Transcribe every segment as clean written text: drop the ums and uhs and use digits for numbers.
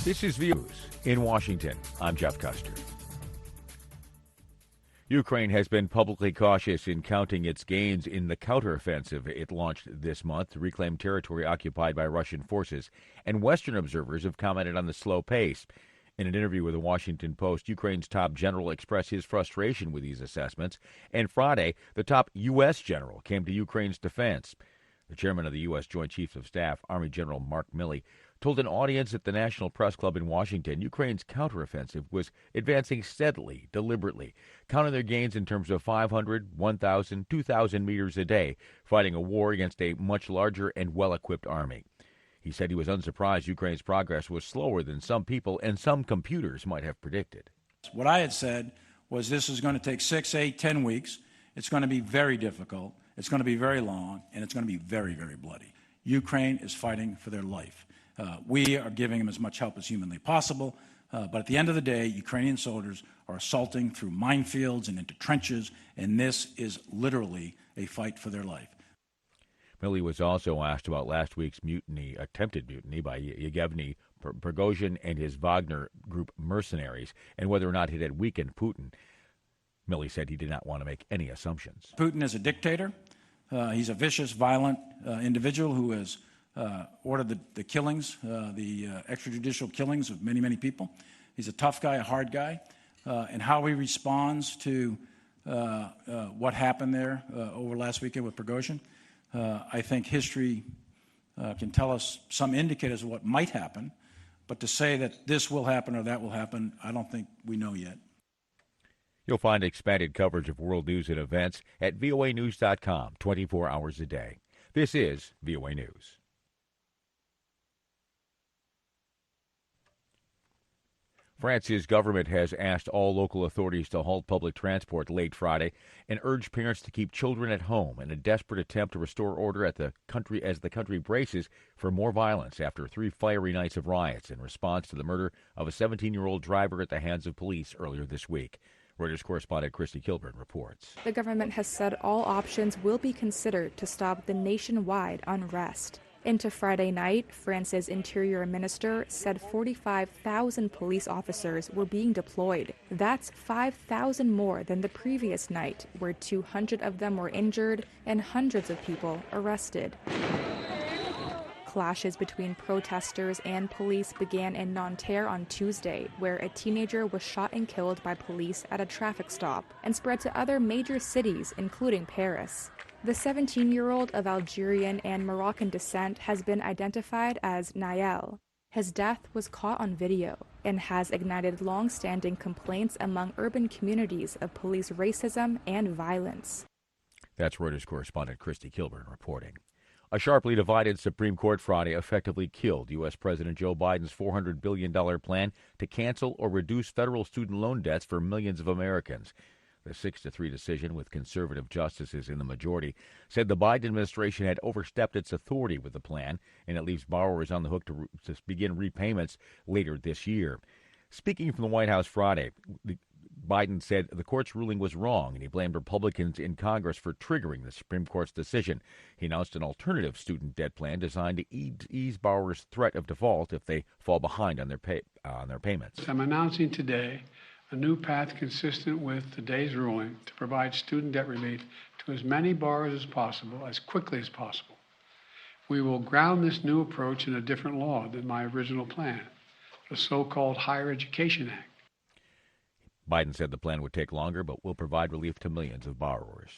This is VOA News in Washington. I'm Jeff Custer. Ukraine has been publicly cautious in counting its gains in the counteroffensive it launched this month to reclaim territory occupied by Russian forces, and Western observers have commented on the slow pace. In an interview with the Washington Post, Ukraine's top general expressed his frustration with these assessments, and Friday, the top U.S. general came to Ukraine's defense. The chairman of the U.S. Joint Chiefs of Staff, Army General Mark Milley, told an audience at the National Press Club in Washington Ukraine's counteroffensive was advancing steadily, deliberately, counting their gains in terms of 500, 1,000, 2,000 meters a day, fighting a war against a much larger and well-equipped army. He said he was unsurprised Ukraine's progress was slower than some people and some computers might have predicted. What I had said was this is going to take 6, 8, 10 weeks. It's going to be very difficult. It's going to be very long, and it's going to be very, very bloody. Ukraine is fighting for their life. We are giving them as much help as humanly possible, but at the end of the day, Ukrainian soldiers are assaulting through minefields and into trenches, and this is literally a fight for their life. Milley was also asked about last week's attempted mutiny by Yevgeny Prigozhin and his Wagner group mercenaries, and whether or not it had weakened Putin. Milley said he did not want to make any assumptions. Putin is a dictator. He's a vicious, violent individual who has ordered the killings, the extrajudicial killings of many, many people. He's a tough guy, a hard guy. And how he responds to what happened there over last weekend with Prigozhin, I think history can tell us some indicators of what might happen. But to say that this will happen or that will happen, I don't think we know yet. You'll find expanded coverage of world news and events at voanews.com 24 hours a day. This is VOA News. France's government has asked all local authorities to halt public transport late Friday and urged parents to keep children at home in a desperate attempt to restore order as the country braces for more violence after 3 fiery nights of riots in response to the murder of a 17-year-old driver at the hands of police earlier this week. Reuters correspondent Christy Kilburn reports. The government has said all options will be considered to stop the nationwide unrest. Into Friday night, France's Interior Minister said 45,000 police officers were being deployed. That's 5,000 more than the previous night, where 200 of them were injured and hundreds of people arrested. Clashes between protesters and police began in Nanterre on Tuesday, where a teenager was shot and killed by police at a traffic stop, and spread to other major cities, including Paris. The 17-year-old of Algerian and Moroccan descent has been identified as Nael. His death was caught on video and has ignited long-standing complaints among urban communities of police racism and violence. That's Reuters correspondent Christy Kilburn reporting. A sharply divided Supreme Court Friday effectively killed U.S. President Joe Biden's $400 billion plan to cancel or reduce federal student loan debts for millions of Americans. The 6-3 decision, with conservative justices in the majority, said the Biden administration had overstepped its authority with the plan, and it leaves borrowers on the hook to begin repayments later this year. Speaking from the White House Friday, Biden said the court's ruling was wrong, and he blamed Republicans in Congress for triggering the Supreme Court's decision. He announced an alternative student debt plan designed to ease borrowers' threat of default if they fall behind on their payments. I'm announcing today a new path consistent with today's ruling to provide student debt relief to as many borrowers as possible, as quickly as possible. We will ground this new approach in a different law than my original plan, the so-called Higher Education Act. Biden said the plan would take longer, but will provide relief to millions of borrowers.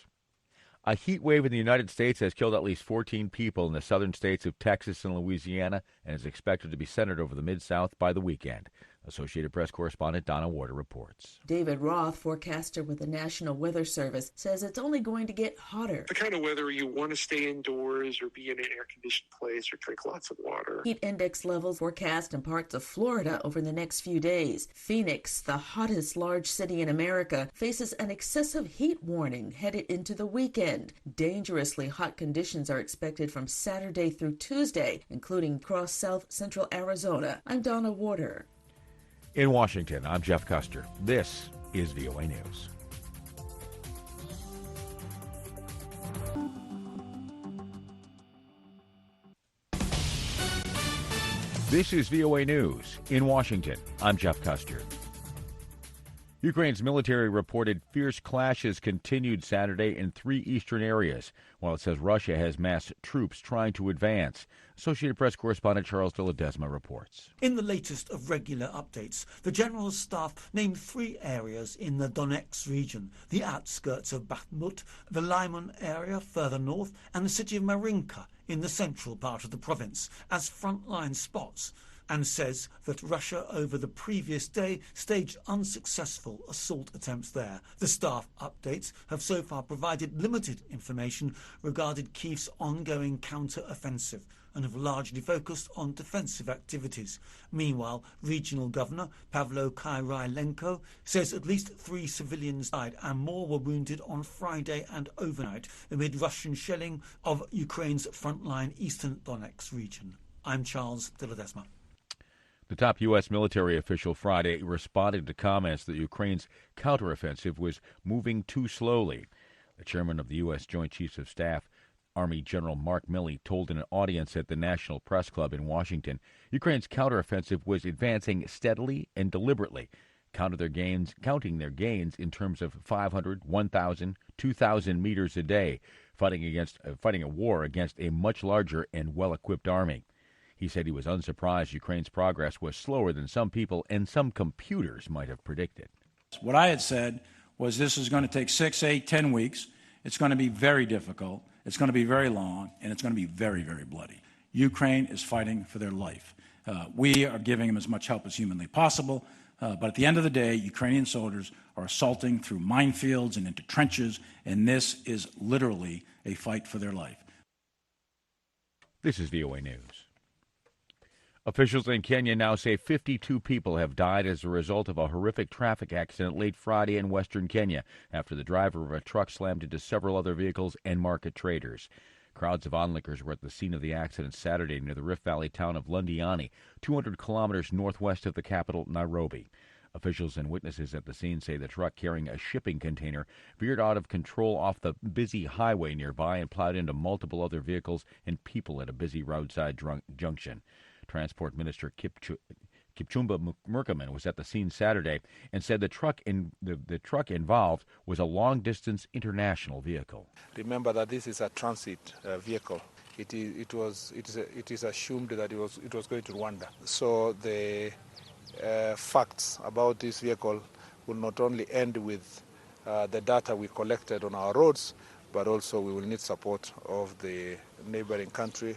A heat wave in the United States has killed at least 14 people in the southern states of Texas and Louisiana and is expected to be centered over the Mid-South by the weekend. Associated Press correspondent Donna Warder reports. David Roth, forecaster with the National Weather Service, says it's only going to get hotter. The kind of weather you want to stay indoors or be in an air-conditioned place or drink lots of water. Heat index levels forecast in parts of Florida over the next few days. Phoenix, the hottest large city in America, faces an excessive heat warning headed into the weekend. Dangerously hot conditions are expected from Saturday through Tuesday, including across south central Arizona. I'm Donna Warder. In Washington, I'm Jeff Custer. This is VOA News. This is VOA News. In Washington, I'm Jeff Custer. Ukraine's military reported fierce clashes continued Saturday in 3 eastern areas, while it says Russia has massed troops trying to advance. Associated Press correspondent Charles de Ledesma reports. In the latest of regular updates, the General Staff named 3 areas in the Donetsk region, the outskirts of Bakhmut, the Lyman area further north, and the city of Marinka in the central part of the province, as frontline spots, and says that Russia over the previous day staged unsuccessful assault attempts there. The staff updates have so far provided limited information regarding Kyiv's ongoing counter-offensive and have largely focused on defensive activities. Meanwhile, regional governor Pavlo Kyrylenko says at least 3 civilians died and more were wounded on Friday and overnight amid Russian shelling of Ukraine's frontline eastern Donetsk region. I'm Charles de Ledesma. The top U.S. military official Friday responded to comments that Ukraine's counteroffensive was moving too slowly. The chairman of the U.S. Joint Chiefs of Staff, Army General Mark Milley, told an audience at the National Press Club in Washington Ukraine's counteroffensive was advancing steadily and deliberately, counting their gains in terms of 500, 1,000, 2,000 meters a day, fighting a war against a much larger and well-equipped army. He said he was unsurprised Ukraine's progress was slower than some people and some computers might have predicted. What I had said was this is going to take 6, 8, 10 weeks. It's going to be very difficult. It's going to be very long, and it's going to be very, very bloody. Ukraine is fighting for their life. We are giving them as much help as humanly possible, but at the end of the day, Ukrainian soldiers are assaulting through minefields and into trenches, and this is literally a fight for their life. This is VOA News. Officials in Kenya now say 52 people have died as a result of a horrific traffic accident late Friday in western Kenya after the driver of a truck slammed into several other vehicles and market traders. Crowds of onlookers were at the scene of the accident Saturday near the Rift Valley town of Lundiani, 200 kilometers northwest of the capital, Nairobi. Officials and witnesses at the scene say the truck carrying a shipping container veered out of control off the busy highway nearby and plowed into multiple other vehicles and people at a busy roadside junction. Transport Minister Kipchumba Murkomen was at the scene Saturday and said the truck involved was a long-distance international vehicle. Remember that this is a transit vehicle. It is assumed that it was going to Rwanda. So the facts about this vehicle will not only end with the data we collected on our roads, but also we will need support of the neighboring country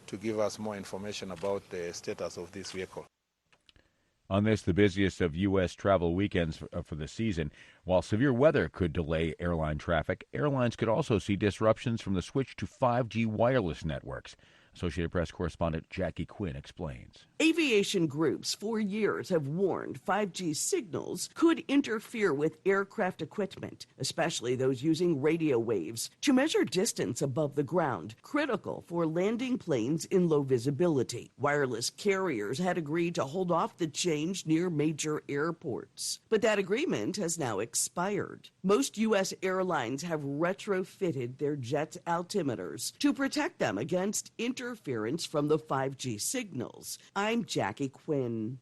to give us more information about the status of this vehicle. On this, the busiest of U.S. travel weekends for the season, while severe weather could delay airline traffic, airlines could also see disruptions from the switch to 5G wireless networks. Associated Press correspondent Jackie Quinn explains. Aviation groups for years have warned 5G signals could interfere with aircraft equipment, especially those using radio waves, to measure distance above the ground, critical for landing planes in low visibility. Wireless carriers had agreed to hold off the change near major airports, but that agreement has now expired. Most U.S. airlines have retrofitted their jet altimeters to protect them against interference from the 5G signals. I'm Jackie Quinn.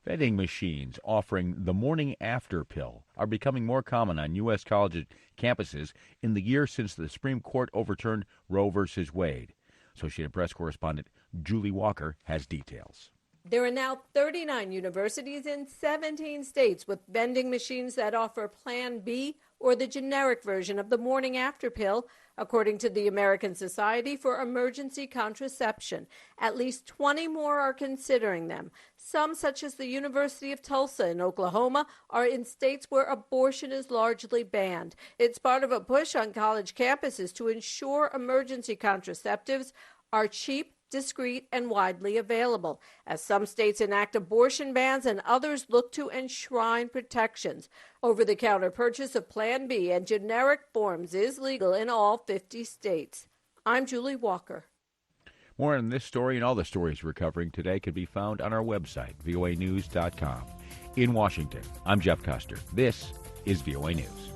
Vending machines offering the morning after pill are becoming more common on U.S. college campuses in the year since the Supreme Court overturned Roe v. Wade. Associated Press correspondent Julie Walker has details. There are now 39 universities in 17 states with vending machines that offer Plan B or the generic version of the morning after pill, according to the American Society for Emergency Contraception. At least 20 more are considering them. Some, such as the University of Tulsa in Oklahoma, are in states where abortion is largely banned. It's part of a push on college campuses to ensure emergency contraceptives are cheap, discreet, and widely available, as some states enact abortion bans and others look to enshrine protections. Over-the-counter purchase of Plan B and generic forms is legal in all 50 states. I'm Julie Walker. More on this story and all the stories we're covering today can be found on our website, voanews.com. In Washington, I'm Jeff Custer. This is VOA News.